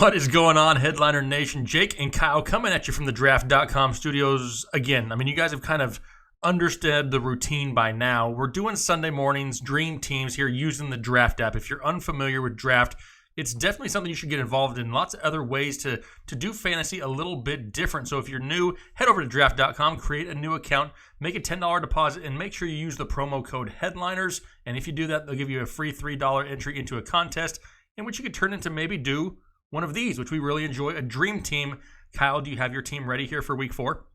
What is going on, Headliner Nation? Jake and Kyle coming at you from the Draft.com studios again. I mean, you guys have kind of understood the routine by now. We're doing Sunday mornings, Dream Teams here using the Draft app. If you're unfamiliar with Draft, it's definitely something you should get involved in. Lots of other ways to do fantasy a little bit different. So if you're new, head over to Draft.com, create a new account, make a $10 deposit, and make sure you use the promo code Headliners. And if you do that, they'll give you a free $3 entry into a contest in which you could turn into maybe do one of these, which we really enjoy, a Dream Team. Kyle, do you have your team ready here for week 4?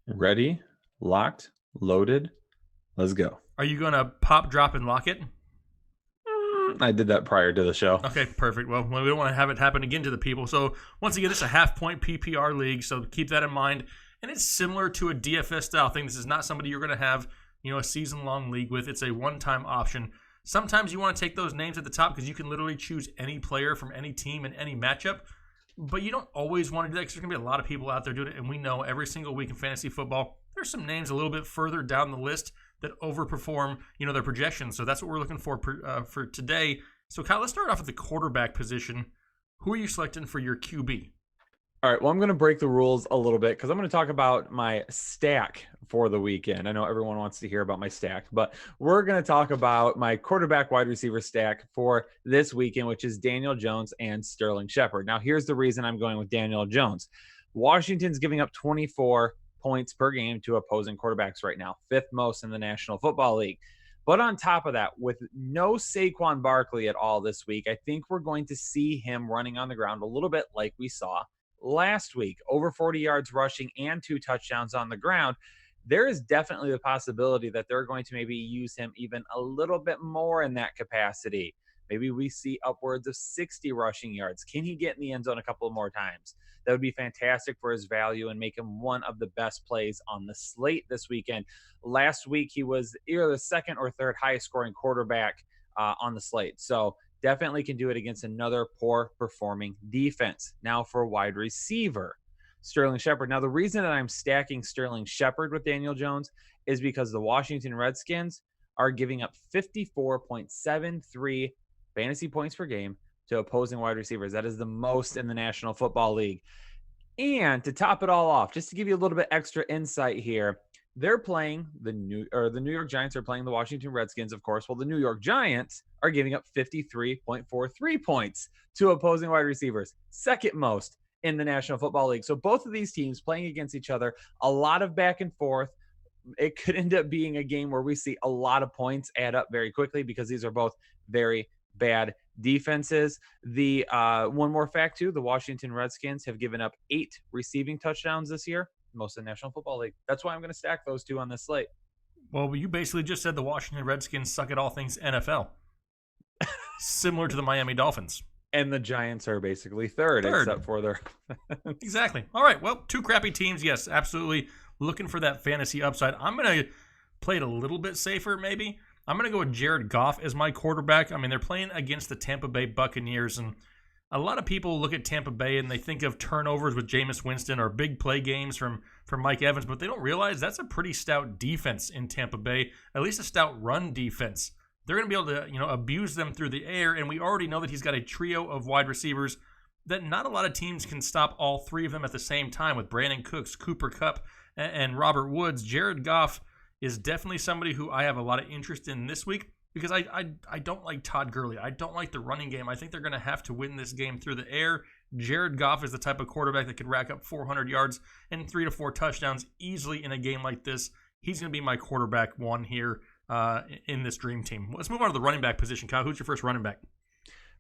Ready, locked, loaded. Let's go. Are you going to pop, drop, and lock it? I did that prior to the show. Okay, perfect. Well, we don't want to have it happen again to the people. So once again, this is a half-point PPR league, so keep that in mind. And it's similar to a DFS style thing. This is not somebody you're going to have, a season-long league with. It's a one-time option. Sometimes you want to take those names at the top because you can literally choose any player from any team in any matchup. But you don't always want to do that because there's going to be a lot of people out there doing it. And we know every single week in fantasy football, there's some names a little bit further down the list that overperform, their projections. So that's what we're looking for today. So Kyle, let's start off with the quarterback position. Who are you selecting for your QB? All right, well, I'm going to break the rules a little bit because I'm going to talk about my stack for the weekend. I know everyone wants to hear about my stack, but we're going to talk about my quarterback wide receiver stack for this weekend, which is Daniel Jones and Sterling Shepard. Now, here's the reason I'm going with Daniel Jones. Washington's giving up 24 points per game to opposing quarterbacks right now, 5th most in the National Football League. But on top of that, with no Saquon Barkley at all this week, I think we're going to see him running on the ground a little bit like we saw last week, over 40 yards rushing and 2 touchdowns on the ground. There is definitely the possibility that they're going to maybe use him even a little bit more in that capacity. Maybe we see upwards of 60 rushing yards. Can he get in the end zone a couple more times? That would be fantastic for his value and make him one of the best plays on the slate this weekend. Last week, he was either the 2nd or 3rd highest scoring quarterback on the slate. So definitely can do it against another poor performing defense. Now for wide receiver, Sterling Shepard. Now the reason that I'm stacking Sterling Shepard with Daniel Jones is because the Washington Redskins are giving up 54.73 fantasy points per game to opposing wide receivers. That is the most in the National Football League. And to top it all off, just to give you a little bit extra insight here, they're playing the New York Giants are playing the Washington Redskins, of course. Well, the New York Giants are giving up 53.43 points to opposing wide receivers, 2nd most in the National Football League. So both of these teams playing against each other, a lot of back and forth. It could end up being a game where we see a lot of points add up very quickly because these are both very bad defenses. The one more fact too, the Washington Redskins have given up 8 receiving touchdowns this year, most in the National Football League. That's why I'm going to stack those 2 on this slate. Well, you basically just said the Washington Redskins suck at all things NFL. Similar to the Miami Dolphins. And the Giants are basically third. Except for their... Exactly. All right, well, 2 crappy teams. Yes, absolutely looking for that fantasy upside. I'm going to play it a little bit safer maybe. I'm going to go with Jared Goff as my quarterback. I mean, they're playing against the Tampa Bay Buccaneers, and a lot of people look at Tampa Bay and they think of turnovers with Jameis Winston or big play games from Mike Evans, but they don't realize that's a pretty stout defense in Tampa Bay, at least a stout run defense. They're going to be able to, abuse them through the air, and we already know that he's got a trio of wide receivers that not a lot of teams can stop all 3 of them at the same time with Brandon Cooks, Cooper Kupp, and Robert Woods. Jared Goff is definitely somebody who I have a lot of interest in this week because I don't like Todd Gurley. I don't like the running game. I think they're going to have to win this game through the air. Jared Goff is the type of quarterback that could rack up 400 yards and 3 to 4 touchdowns easily in a game like this. He's going to be my quarterback 1 here in this Dream Team. Let's move on to the running back position. Kyle, who's your first running back?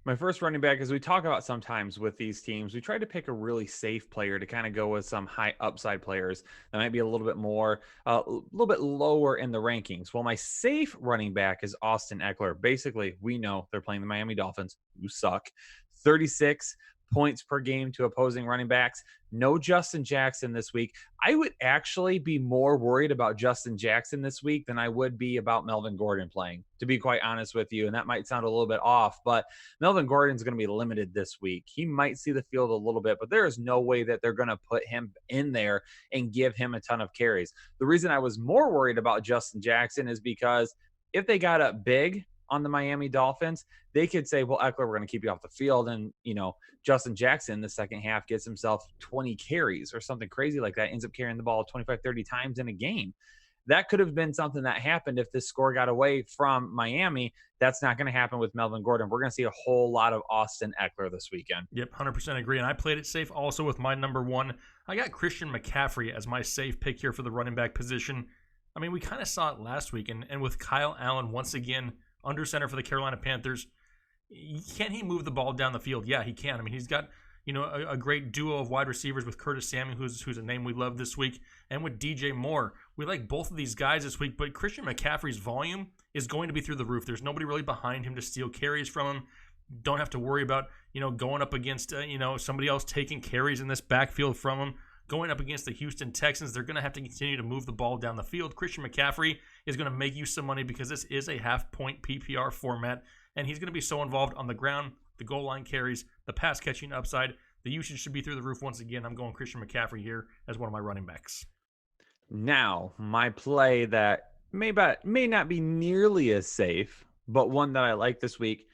My first running back, as we talk about sometimes with these teams, we try to pick a really safe player to kind of go with some high upside players that might be a little bit more, a little bit lower in the rankings. Well, my safe running back is Austin Ekeler. Basically, we know they're playing the Miami Dolphins, who suck. 36 points per game to opposing running backs. No Justin Jackson this week. I would actually be more worried about Justin Jackson this week than I would be about Melvin Gordon playing, to be quite honest with you. And that might sound a little bit off, but Melvin Gordon's going to be limited this week. He might see the field a little bit, but there is no way that they're going to put him in there and give him a ton of carries. The reason I was more worried about Justin Jackson is because if they got up big, on the Miami Dolphins, they could say, well, Ekeler, we're going to keep you off the field. And, Justin Jackson, the second half, gets himself 20 carries or something crazy like that, ends up carrying the ball 25, 30 times in a game. That could have been something that happened if this score got away from Miami. That's not going to happen with Melvin Gordon. We're going to see a whole lot of Austin Ekeler this weekend. Yep, 100% agree. And I played it safe also with my number one. I got Christian McCaffrey as my safe pick here for the running back position. I mean, we kind of saw it last week. And with Kyle Allen once again under center for the Carolina Panthers, can he move the ball down the field? Yeah, he can. I mean, he's got a great duo of wide receivers with Curtis Samuel, who's a name we love this week, and with DJ Moore. We like both of these guys this week, but Christian McCaffrey's volume is going to be through the roof. There's nobody really behind him to steal carries from him. Don't have to worry about, going up against, somebody else taking carries in this backfield from him. Going up against the Houston Texans, they're going to have to continue to move the ball down the field. Christian McCaffrey is going to make you some money because this is a half-point PPR format, and he's going to be so involved on the ground, the goal line carries, the pass catching upside. The usage should be through the roof once again. I'm going Christian McCaffrey here as one of my running backs. Now, my play that may not be nearly as safe, but one that I like this week,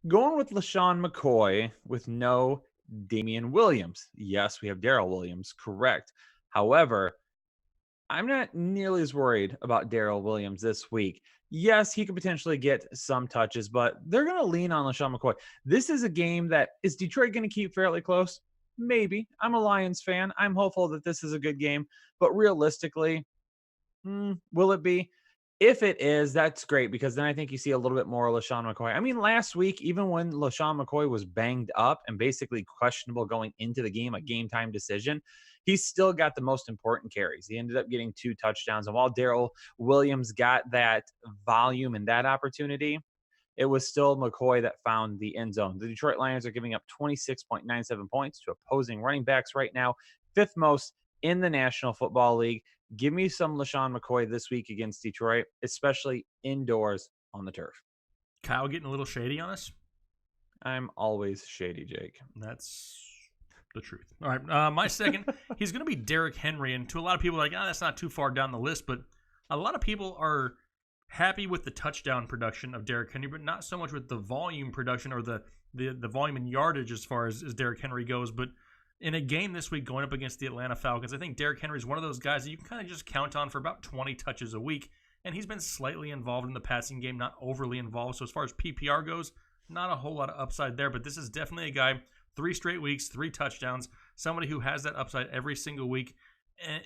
going with LeSean McCoy with no Damian Williams. Yes, we have Darrell Williams, correct. However, I'm not nearly as worried about Darrell Williams this week. Yes, he could potentially get some touches, but they're going to lean on LeSean McCoy. This is a game that is Detroit going to keep fairly close? Maybe. I'm a Lions fan. I'm hopeful that this is a good game, but realistically, will it be? If it is, that's great because then I think you see a little bit more of LeSean McCoy. I mean, last week, even when LeSean McCoy was banged up and basically questionable going into the game, a game time decision, he still got the most important carries. He ended up getting 2 touchdowns. And while Darrell Williams got that volume and that opportunity, it was still McCoy that found the end zone. The Detroit Lions are giving up 26.97 points to opposing running backs right now, 5th most in the National Football League. Give me some LeSean McCoy this week against Detroit, especially indoors on the turf. Kyle getting a little shady on us? I'm always shady, Jake. That's the truth. All right, my second, he's going to be Derrick Henry. And to a lot of people, that's not too far down the list. But a lot of people are happy with the touchdown production of Derrick Henry, but not so much with the volume production or the volume and yardage as far as Derrick Henry goes. But in a game this week going up against the Atlanta Falcons, I think Derrick Henry is one of those guys that you can kind of just count on for about 20 touches a week. And he's been slightly involved in the passing game, not overly involved. So as far as PPR goes, not a whole lot of upside there. But this is definitely a guy, 3 straight weeks, 3 touchdowns, somebody who has that upside every single week.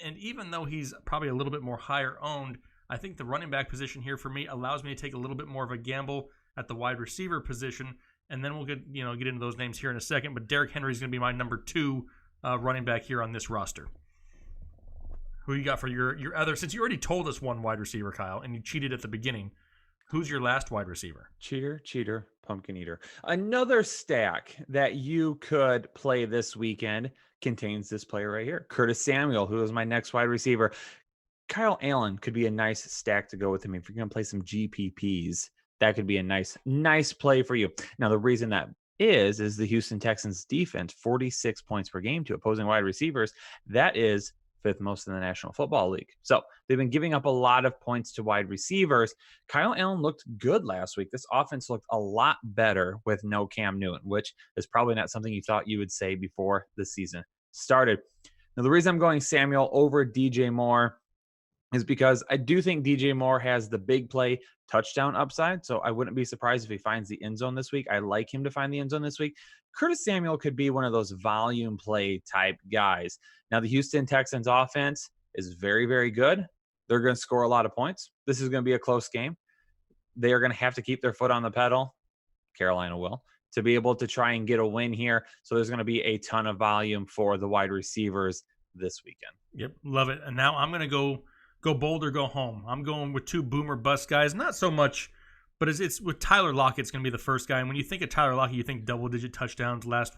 And even though he's probably a little bit more higher owned, I think the running back position here for me allows me to take a little bit more of a gamble at the wide receiver position. And then we'll get into those names here in a second. But Derrick Henry is going to be my number 2 running back here on this roster. Who you got for your other? Since you already told us one wide receiver, Kyle, and you cheated at the beginning, who's your last wide receiver? Cheater, pumpkin eater. Another stack that you could play this weekend contains this player right here, Curtis Samuel, who is my next wide receiver. Kyle Allen could be a nice stack to go with him if you're going to play some GPPs. That could be a nice play for you. Now, the reason that is the Houston Texans defense, 46 points per game to opposing wide receivers. That is 5th most in the National Football League. So they've been giving up a lot of points to wide receivers. Kyle Allen looked good last week. This offense looked a lot better with no Cam Newton, which is probably not something you thought you would say before the season started. Now, the reason I'm going Samuel over DJ Moore is because I do think DJ Moore has the big play touchdown upside. So I wouldn't be surprised if he finds the end zone this week. I like him to find the end zone this week. Curtis Samuel could be one of those volume play type guys. Now, the Houston Texans offense is very, very good. They're going to score a lot of points. This is going to be a close game. They are going to have to keep their foot on the pedal. Carolina will, to be able to try and get a win here. So there's going to be a ton of volume for the wide receivers this weekend. Yep, love it. And now I'm going to go bold or go home. I'm going with 2 boomer bust guys. Not so much, but it's with Tyler Lockett's going to be the first guy. And when you think of Tyler Lockett, you think double-digit touchdowns last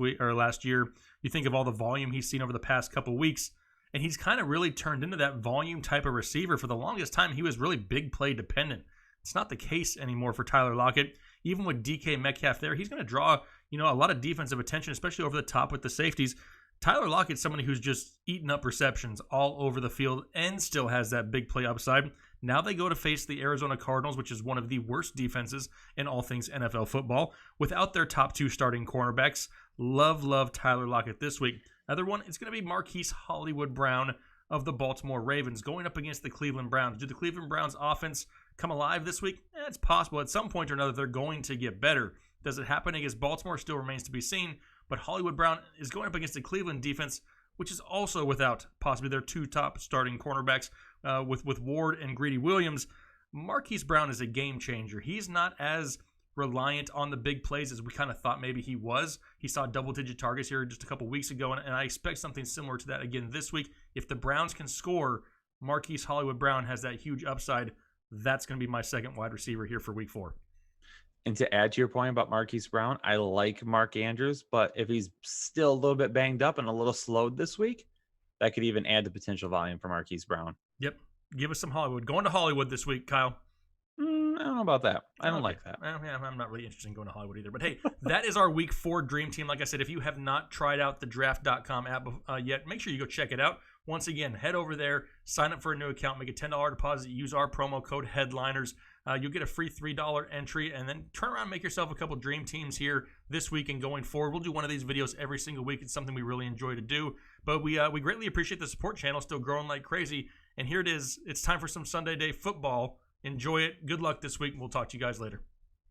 year. You think of all the volume he's seen over the past couple weeks. And he's kind of really turned into that volume type of receiver. For the longest time, he was really big play dependent. It's not the case anymore for Tyler Lockett. Even with DK Metcalf there, he's going to draw, a lot of defensive attention, especially over the top with the safeties. Tyler Lockett's somebody who's just eaten up receptions all over the field and still has that big play upside. Now they go to face the Arizona Cardinals, which is one of the worst defenses in all things NFL football, without their top 2 starting cornerbacks. Love Tyler Lockett this week. Other one is going to be Marquise Hollywood Brown of the Baltimore Ravens going up against the Cleveland Browns. Do the Cleveland Browns offense come alive this week? It's possible. At some point or another, they're going to get better. Does it happen against Baltimore? Still remains to be seen. But Hollywood Brown is going up against the Cleveland defense, which is also without possibly their 2 top starting cornerbacks with Ward and Greedy Williams. Marquise Brown is a game changer. He's not as reliant on the big plays as we kind of thought maybe he was. He saw double-digit targets here just a couple weeks ago, and I expect something similar to that again this week. If the Browns can score, Marquise Hollywood Brown has that huge upside. That's going to be my second wide receiver here for week 4. And to add to your point about Marquise Brown, I like Mark Andrews, but if he's still a little bit banged up and a little slowed this week, that could even add the potential volume for Marquise Brown. Yep. Give us some Hollywood. Going to Hollywood this week, Kyle. I don't know about that. I don't like that. Yeah, I'm not really interested in going to Hollywood either. But hey, that is our week 4 Dream Team. Like I said, if you have not tried out the draft.com app yet, make sure you go check it out. Once again, head over there, sign up for a new account, make a $10 deposit, use our promo code HEADLINERS. You'll get a free $3 entry, and then turn around and make yourself a couple Dream Teams here this week and going forward. We'll do one of these videos every single week. It's something we really enjoy to do. But we greatly appreciate the support. Channel still growing like crazy. And here it is. It's time for some Sunday Day football. Enjoy it. Good luck this week, and we'll talk to you guys later.